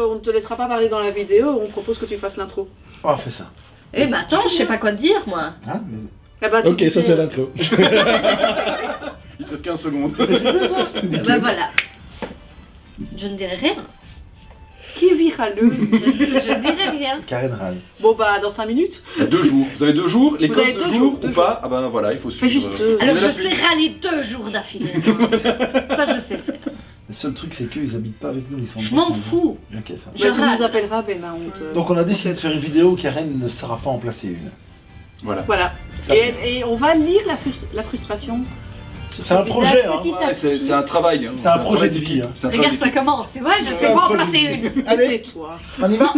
qu'on ne te laissera pas parler dans la vidéo, on propose que tu fasses l'intro. Oh, fais ça. Eh ben attends, je sais pas quoi te dire moi. Hein, mais... Ah bah, tu Ok, ça disais- c'est l'intro. Il te reste 15 secondes. Ben voilà. Je ne dirai rien. Qui est viraleuse? Je ne dirai rien. Karen râle. Bon bah dans 5 minutes. Il y a 2 jours. Vous avez 2 jours, les Vous codes avez 2 2 jours jours, ou 2 pas. Ah ben voilà, il faut suivre. Fais juste 2. Alors On est je la sais suite. râler 2 jours d'affilée. Ça je sais faire. Le seul truc, c'est qu'ils habitent pas avec nous, ils sont Je m'en fous. Ok, ça. Je Bah, tu râle. nous appelleras, Ben. Hein, on te- Donc on a décidé de faire une vidéo où Karen ne saura pas en placer une. Voilà. Voilà. Ça- Et on va lire la frustration. sur C'est un son projet, visage hein. petit à Ouais, petit. c'est un travail. Hein. C'est un projet travail de vie, d'équipe. hein. C'est un travail Regarde, ça d'équipe. commence, tu vois, je sais C'est un pas en projet placer de vie. une. Allez, Tais-toi. on y va. 3,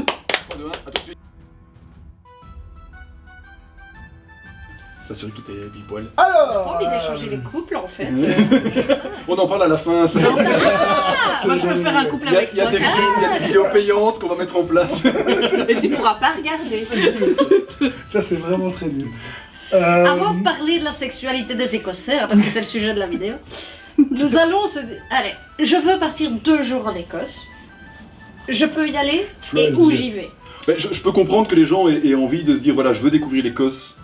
2, 1, à tout de suite. S'assurer que tout est pile poil. J'ai pas Alors envie d'échanger les couples en fait. On en parle à la fin. ça. Moi je peux faire un couple Il y a, avec il y a toi. des vidéos payantes qu'on va mettre en place. Et tu pourras pas regarder. Ça c'est vraiment très nul. Avant de parler de la sexualité des Écossais, hein, parce que c'est le sujet de la vidéo, nous allons se dire, allez, je veux partir 2 jours en Écosse. Je peux y aller Flo, et elle où dit- j'y vais. Ben, je peux comprendre que les gens aient envie de se dire voilà, je veux découvrir l'Écosse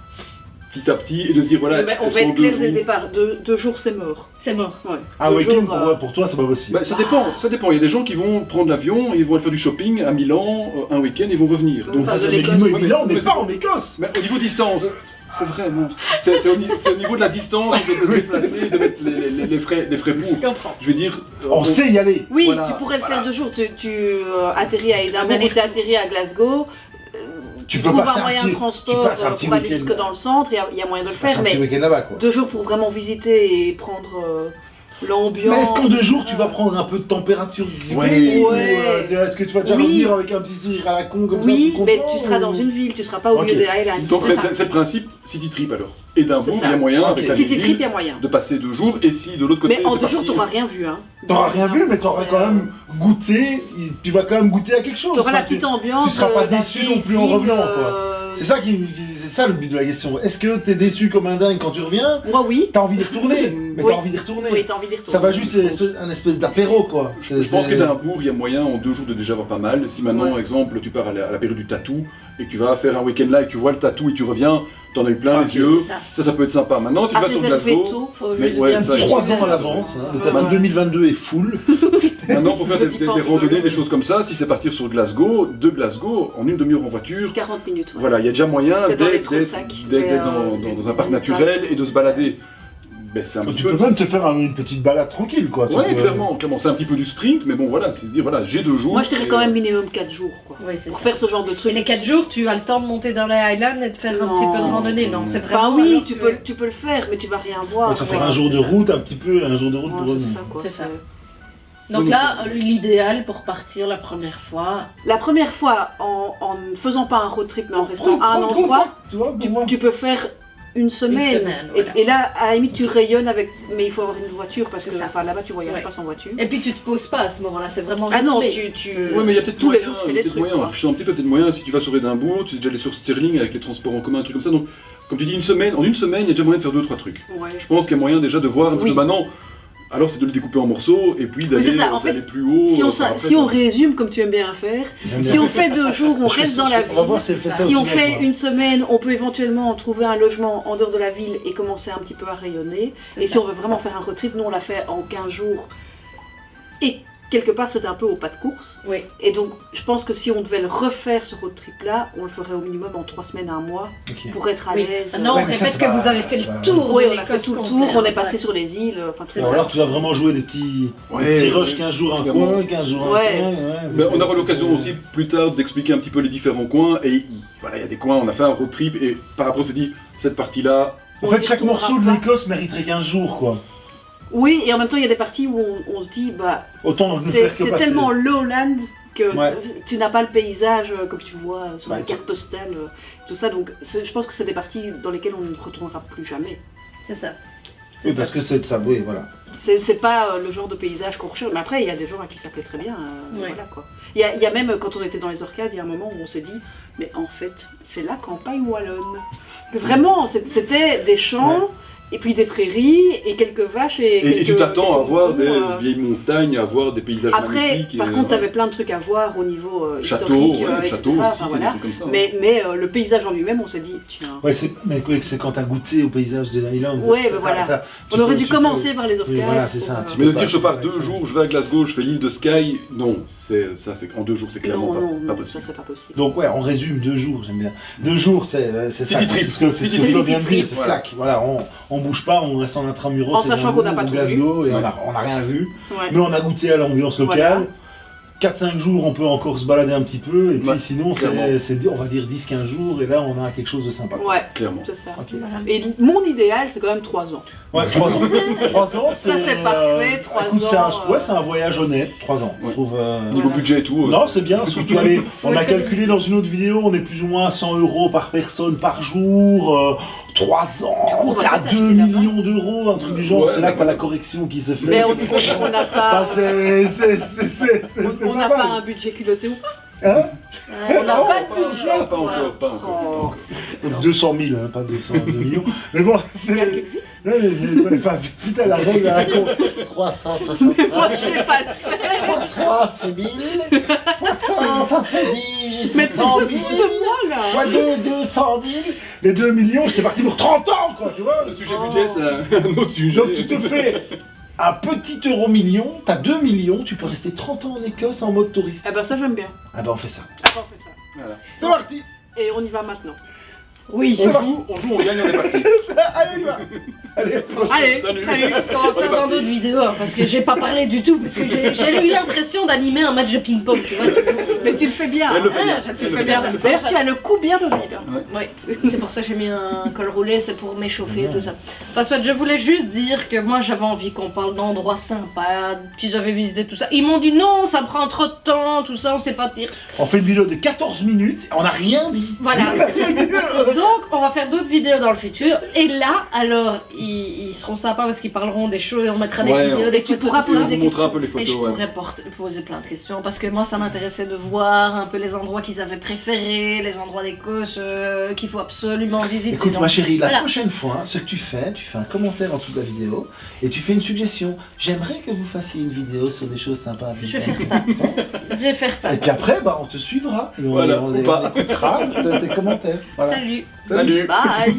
petit à petit et de se dire voilà. Mais on est-ce va qu'en être clair 2 dès le jours- départ. 2 jours c'est mort. C'est mort. Ouais. Ah 2 week-end jours, pour toi c'est pas possible. Ben, ça dépend, ça dépend. Il y a des gens qui vont prendre l'avion, ils vont aller faire du shopping à Milan un week-end, ils vont revenir. On Donc, parle de mais l'Écosse. Guillaume Ouais, et Milan, on mais n'est c'est pas bon. en Écosse. mais au niveau distance, c'est vrai, non. C'est au niveau de la distance de se déplacer, de mettre les frais pour. Je comprends. Je veux dire. On sait y aller. Oui, Voilà, tu pourrais le faire voilà. 2 jours. Tu atterris à Édimbourg ou tu atterris à Glasgow. Tu Tu peux trouves passer un un moyen de petit- transport tu passes un petit pour aller week-end. jusque dans le centre. Il y a moyen de le Passe faire. un petit Mais week-end là-bas quoi. 2 jours pour vraiment visiter et prendre l'ambiance. Mais est-ce qu'en 2 jours tu vas prendre un peu de température du Ouais. pays ou, Ouais. est-ce que tu vas déjà Oui. revenir avec un petit sourire à la con comme Oui, ça tout mais content, tu seras ou- dans une ville, tu seras pas au Ok. milieu des Highlands. Donc C'est ça. c'est le principe City Trip alors. Édimbourg, C'est ça. il y a moyen Ok. avec la City ville, Trip, il y a moyen. de passer 2 jours et si de l'autre côté. Mais en c'est 2 jours, parti- t'auras rien vu. Hein. T'auras rien vu, mais t'auras quand même goûté, tu vas quand même goûter à quelque chose. T'auras la Enfin, petite ambiance. tu seras pas d'un déçu vieille non plus en ville, revenant, quoi. C'est ça le but de la question. Est-ce que t'es déçu comme un dingue quand tu reviens? Moi, oui. T'as envie d'y retourner, mais Oui. t'as envie d'y retourner. Oui, t'as envie d'y retourner. Ça va juste être un espèce d'apéro, quoi. Je pense qu'Édimbourg, il y a moyen en 2 jours de déjà avoir pas mal. Si maintenant, par exemple, tu pars à la période du tatou et que tu vas faire un week-end là et que tu vois le tatou et tu reviens, t'en as eu plein les yeux. c'est ça. Ça peut être sympa. Maintenant, si tu À vas sur réserver Glasgow, tôt. Faut Mais juste ouais, bien ça, se 3 souvenir. ans à l'avance, hein. Le Ouais. tatou 2022 est full. maintenant pour faire Ne des, dis des- pas des en rigolant. randonnées, des choses comme ça, si c'est partir sur Glasgow, de Glasgow, en une demi-heure en voiture, 40 minutes. Ouais. voilà, il y a déjà moyen T'es dans les d'être Trosacs, d'être mais, dans un parc on est naturel pas- et de se balader. Ben, c'est un petit Tu peu. peux même te faire une petite balade tranquille, quoi. Tu Ouais, peux- clairement. C'est un petit peu du sprint, mais bon, voilà, c'est de dire, voilà, j'ai 2 jours. Moi, je dirais et, quand même minimum 4 jours, quoi. Oui, c'est Pour ça. faire ce genre de Et truc. les 4 jours, tu as le temps de monter dans les Highlands et de faire un Non. petit peu de randonnée. Non, c'est vraiment. Enfin, oui, alors tu que- peux le faire, mais tu vas rien voir. Ouais, tu vas faire Ouais, un jour c'est de ça. route, un petit peu, un jour de route Ouais, pour c'est revenir. ça, quoi. C'est ça. c'est- Donc Oui, là, l'idéal pour partir la première fois. La première fois, en ne faisant pas un road trip, mais en restant à un Prends endroit, contact, tu vois, pour moi. tu peux faire une semaine. voilà. Et là, à la limite, tu rayonnes avec. Mais il faut avoir une voiture parce que C'est ça. enfin, là-bas, tu voyages Ouais. pas sans voiture. Et puis tu te poses pas à ce moment-là, c'est vraiment Ah non, rythmé. Ouais, mais il y a peut-être tous les moyen, jours, tu fais il y a des peut-être trucs. moyen, en quoi. réfléchissant un petit peu, peut-être moyen, si tu vas sur Édimbourg, tu es déjà allé sur Stirling avec les transports en commun, un truc comme ça. Donc, comme tu dis, en une semaine, il y a déjà moyen de faire 2-3 trucs. Ouais. Je pense qu'il y a moyen déjà de voir un petit Oui. peu maintenant. Alors, c'est de le découper en morceaux et puis d'aller c'est ça, en fait, d'aller plus haut. Si on, par après, si on quoi. résume comme tu aimes bien faire, J'aime si bien. on fait 2 jours, on Je reste fais- dans la On va voir ville. si elle fait ça Si aussi on bien fait que moi. une semaine, on peut éventuellement trouver un logement en dehors de la ville et commencer un petit peu à rayonner. C'est Et ça. si on veut vraiment faire un road trip, nous on l'a fait en 15 jours. Et quelque part c'était un peu au pas de course. Oui. Et donc je pense que si on devait le refaire ce road trip là, on le ferait au minimum en 3 semaines à un mois Ok. pour être à Oui. l'aise. Non, Ouais, on mais ça, répète c'est que pas- vous avez fait c'est le pas- tour. Oui, de on a fait l'Écosse tout le complet, tour, on est ouais. passé sur les îles. Enfin, C'est Alors ça. là, tu vas vraiment jouer des petits Ouais, rushs, ouais. 15 jours un Vraiment. coin, 15 jours un Ouais. coin. Mais on aura l'occasion aussi plus tard d'expliquer un petit peu les différents coins. Et voilà, il y a des coins, on a fait un road trip et par rapport, on s'est dit, cette partie-là, En On fait, y chaque retournera morceau de pas. l'Écosse mériterait 15 jours, quoi. Oui, et en même temps il y a des parties où on se dit, bah, Autant ne c'est faire que c'est passer. tellement lowland que Ouais. tu n'as pas le paysage comme tu vois sur Bah, les cartes postales, tout ça. Donc je pense que c'est des parties dans lesquelles on ne retournera plus jamais. C'est ça. Oui, parce que c'est ça, oui, voilà. C'est pas le genre de paysage qu'on recherche. Mais après, il y a des gens à qui ça plaît très bien. Ouais. Voilà, quoi. Il y a même, quand on était dans les Orcades, il y a un moment où on s'est dit, mais en fait, c'est la campagne wallonne. Vraiment, c'était des champs Et puis des prairies, et quelques vaches, et Et tu quelques- t'attends à quelques voir moutons, des vieilles montagnes, à voir des paysages Après, magnifiques. par contre, t'avais plein de trucs à voir au niveau château, historique, ouais, etc. château Enfin, aussi, des voilà. trucs comme ça. Mais le paysage en lui-même, on s'est dit, tiens... Ouais, c'est quand t'as goûté au paysage de l'Island. Ouais, ben voilà. On aurait dû commencer par les orcas. Oui, voilà, c'est ça. Mais de peux dire pas- je pars 2 jours, je vais à Glasgow, je fais l'île de Skye, non, c'est en 2 jours, c'est clairement Non, pas ça possible. c'est pas possible. Donc ouais, on résume 2 jours, j'aime bien. 2 jours, c'est ça. City trip. C'est ce que City tu trip. viens de dire, c'est Voilà. clac. Voilà, on bouge pas, on reste en intramuros. En sachant qu'on n'a pas tout Glasgow et vu. on a rien vu. Ouais. Mais on a goûté à l'ambiance locale. 4-5 jours, on peut encore se balader un petit peu. Et puis Ouais, sinon, clairement. on va dire 10-15 jours. Et là, on a quelque chose de sympa. Ouais, Clairement. c'est ça. Ok. Voilà. Et mon idéal, c'est quand même 3 ans. Ouais, 3 ans. 3 ans, Ça, c'est parfait, 3 écoute, ans, ouais, c'est un voyage honnête, 3 ans. Je Ouais. trouve. Niveau budget et tout. Non, c'est bien, surtout allez, on a le calculé dans une autre vidéo, on est plus ou moins à 100 € par personne par jour, 3 ans, coup, on va t'es à peut-être 2 acheter là-bas. millions d'euros, un truc du genre, Ouais, c'est là que t'as ouais. la correction qui se fait. Mais on n'a pas, on n'a pas un budget culotté ou pas. Hein On n'a pas de budget. Pas quoi. encore, pas encore. Donc 200 000, hein, pas 2 millions. Mais bon, c'est... Calcule vite. Enfin, putain, la règle à la con. 360. Moi, je sais pas le faire. 3, c'est 1000. 300, ça fait 10. Mais tu te fous de moi là. Fois 2, 200 000. Les 2 millions, j'étais parti pour 30 ans, quoi, tu vois. Le sujet budget, c'est un autre sujet. Donc tu te fais un petit euro million, t'as 2 millions, tu peux rester 30 ans en Écosse en mode touriste. Eh ben ça j'aime bien. Ah bah on fait ça. Ah ben, on fait ça. Voilà. C'est parti. Et on y va maintenant. Oui. On joue, on gagne, on est parti. Allez, on y va. Allez, prochain. Allez, Salut. salut. Ce qu'on va faire dans d'autres vidéos, hein, parce que j'ai pas parlé du tout, parce que j'ai eu l'impression d'animer un match de ping-pong, tu vois. Mais tu le fais bien. Elle le fait Ah, bien. je le Tu le fais fais bien. bien. D'ailleurs, tu as le coup bien mobile. hein. Ouais, c'est pour ça que j'ai mis un col roulé, c'est pour m'échauffer et tout ça. Enfin, soit, je voulais juste dire que moi j'avais envie qu'on parle d'endroits sympas, qu'ils avaient visité tout ça. Ils m'ont dit non, ça prend trop de temps, tout ça, on sait pas dire. On fait une vidéo de 14 minutes, on n'a rien dit. Voilà. Donc, on va faire d'autres vidéos dans le futur. Et là, alors, ils seront sympas parce qu'ils parleront des choses, on mettra des Ouais, vidéos, on- des tu photos, pourras tout Je ça. vais des vous montrer un peu les Et je photos. ouais. pourrais poser plein de questions parce que moi ça m'intéressait de voir un peu les endroits qu'ils avaient préférés, les endroits d'Écosse qu'il faut absolument visiter. Écoute Donc, ma chérie, la voilà. prochaine fois, ce que tu fais un commentaire en dessous de la vidéo et tu fais une suggestion. J'aimerais que vous fassiez une vidéo sur des choses sympas à Je vais visiter. faire ça. Je vais faire ça. Et puis après, bah, on te suivra. Et Voilà, on ou pas. écoutera tes commentaires. Voilà. Salut. Salut. Bye.